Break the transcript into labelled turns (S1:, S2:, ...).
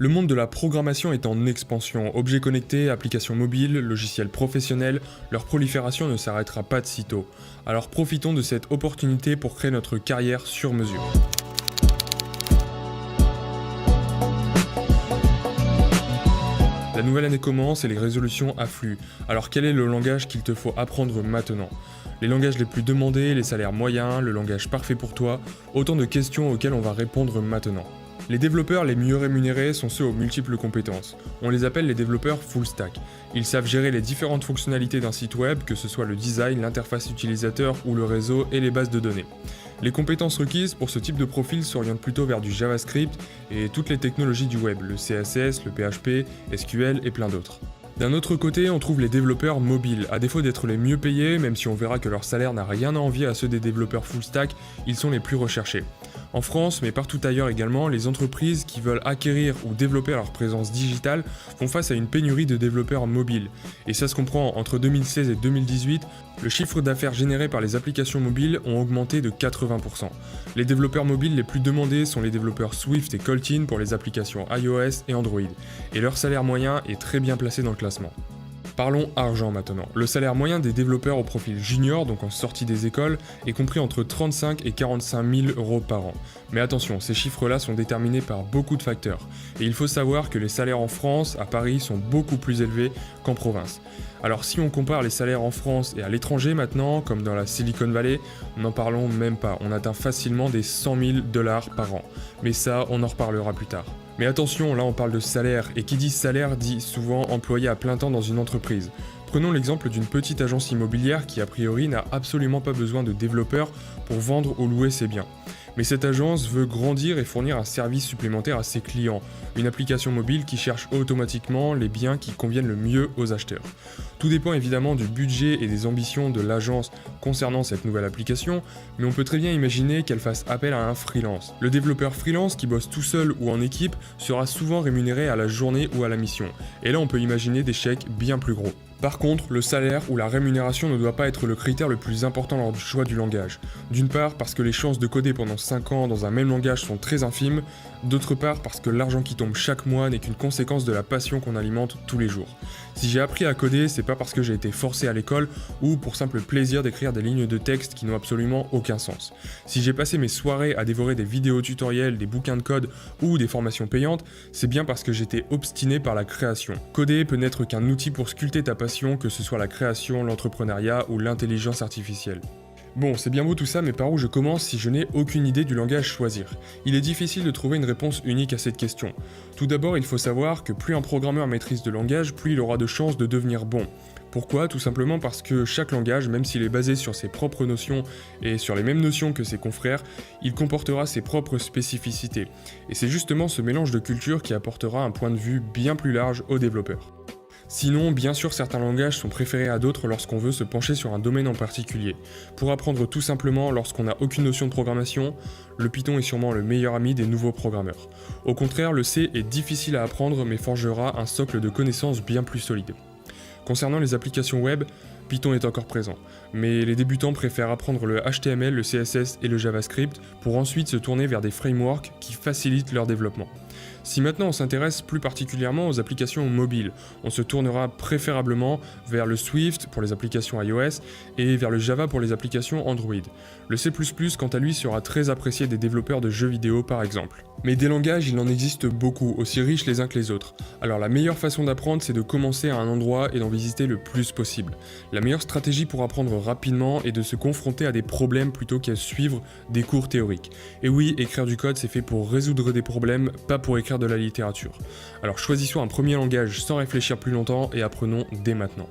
S1: Le monde de la programmation est en expansion. Objets connectés, applications mobiles, logiciels professionnels, leur prolifération ne s'arrêtera pas de sitôt. Alors profitons de cette opportunité pour créer notre carrière sur mesure. La nouvelle année commence et les résolutions affluent. Alors quel est le langage qu'il te faut apprendre maintenant ? Les langages les plus demandés, les salaires moyens, le langage parfait pour toi, autant de questions auxquelles on va répondre maintenant. Les développeurs les mieux rémunérés sont ceux aux multiples compétences. On les appelle les développeurs full stack. Ils savent gérer les différentes fonctionnalités d'un site web, que ce soit le design, l'interface utilisateur ou le réseau et les bases de données. Les compétences requises pour ce type de profil s'orientent plutôt vers du JavaScript et toutes les technologies du web, le CSS, le PHP, SQL et plein d'autres. D'un autre côté, on trouve les développeurs mobiles. À défaut d'être les mieux payés, même si on verra que leur salaire n'a rien à envier à ceux des développeurs full stack, ils sont les plus recherchés. En France, mais partout ailleurs également, les entreprises qui veulent acquérir ou développer leur présence digitale font face à une pénurie de développeurs mobiles. Et ça se comprend, entre 2016 et 2018, le chiffre d'affaires généré par les applications mobiles ont augmenté de 80%. Les développeurs mobiles les plus demandés sont les développeurs Swift et Kotlin pour les applications iOS et Android. Et leur salaire moyen est très bien placé dans le classement. Parlons argent maintenant. Le salaire moyen des développeurs au profil junior, donc en sortie des écoles, est compris entre 35 et 45 000 euros par an. Mais attention, ces chiffres-là sont déterminés par beaucoup de facteurs. Et il faut savoir que les salaires en France, à Paris, sont beaucoup plus élevés qu'en province. Alors si on compare les salaires en France et à l'étranger maintenant, comme dans la Silicon Valley, n'en parlons même pas. On atteint facilement des 100 000 $ par an. Mais ça, on en reparlera plus tard. Mais attention, là on parle de salaire, et qui dit salaire dit souvent employé à plein temps dans une entreprise. Prenons l'exemple d'une petite agence immobilière qui a priori n'a absolument pas besoin de développeurs pour vendre ou louer ses biens. Mais cette agence veut grandir et fournir un service supplémentaire à ses clients, une application mobile qui cherche automatiquement les biens qui conviennent le mieux aux acheteurs. Tout dépend évidemment du budget et des ambitions de l'agence concernant cette nouvelle application, mais on peut très bien imaginer qu'elle fasse appel à un freelance. Le développeur freelance qui bosse tout seul ou en équipe sera souvent rémunéré à la journée ou à la mission, et là on peut imaginer des chèques bien plus gros. Par contre, le salaire ou la rémunération ne doit pas être le critère le plus important lors du choix du langage. D'une part parce que les chances de coder pendant 5 ans dans un même langage sont très infimes, d'autre part parce que l'argent qui tombe chaque mois n'est qu'une conséquence de la passion qu'on alimente tous les jours. Si j'ai appris à coder, c'est pas parce que j'ai été forcé à l'école ou pour simple plaisir d'écrire des lignes de texte qui n'ont absolument aucun sens. Si j'ai passé mes soirées à dévorer des vidéos tutoriels, des bouquins de code ou des formations payantes, c'est bien parce que j'étais obstiné par la création. Coder peut n'être qu'un outil pour sculpter ta passion, que ce soit la création, l'entrepreneuriat ou l'intelligence artificielle. Bon, c'est bien beau tout ça, mais par où je commence si je n'ai aucune idée du langage choisir ? Il est difficile de trouver une réponse unique à cette question. Tout d'abord, il faut savoir que plus un programmeur maîtrise de langage, plus il aura de chances de devenir bon. Pourquoi ? Tout simplement parce que chaque langage, même s'il est basé sur ses propres notions et sur les mêmes notions que ses confrères, il comportera ses propres spécificités. Et c'est justement ce mélange de cultures qui apportera un point de vue bien plus large aux développeurs. Sinon, bien sûr, certains langages sont préférés à d'autres lorsqu'on veut se pencher sur un domaine en particulier. Pour apprendre tout simplement lorsqu'on n'a aucune notion de programmation, le Python est sûrement le meilleur ami des nouveaux programmeurs. Au contraire, le C est difficile à apprendre mais forgera un socle de connaissances bien plus solide. Concernant les applications web, Python est encore présent, mais les débutants préfèrent apprendre le HTML, le CSS et le JavaScript pour ensuite se tourner vers des frameworks qui facilitent leur développement. Si maintenant on s'intéresse plus particulièrement aux applications mobiles, on se tournera préférablement vers le Swift pour les applications iOS et vers le Java pour les applications Android. Le C++ quant à lui sera très apprécié des développeurs de jeux vidéo par exemple. Mais des langages, il en existe beaucoup, aussi riches les uns que les autres. Alors la meilleure façon d'apprendre, c'est de commencer à un endroit et d'en visiter le plus possible. La meilleure stratégie pour apprendre rapidement est de se confronter à des problèmes plutôt qu'à suivre des cours théoriques. Et oui, écrire du code, c'est fait pour résoudre des problèmes, pas pour écrire de la littérature. Alors choisissons un premier langage sans réfléchir plus longtemps et apprenons dès maintenant.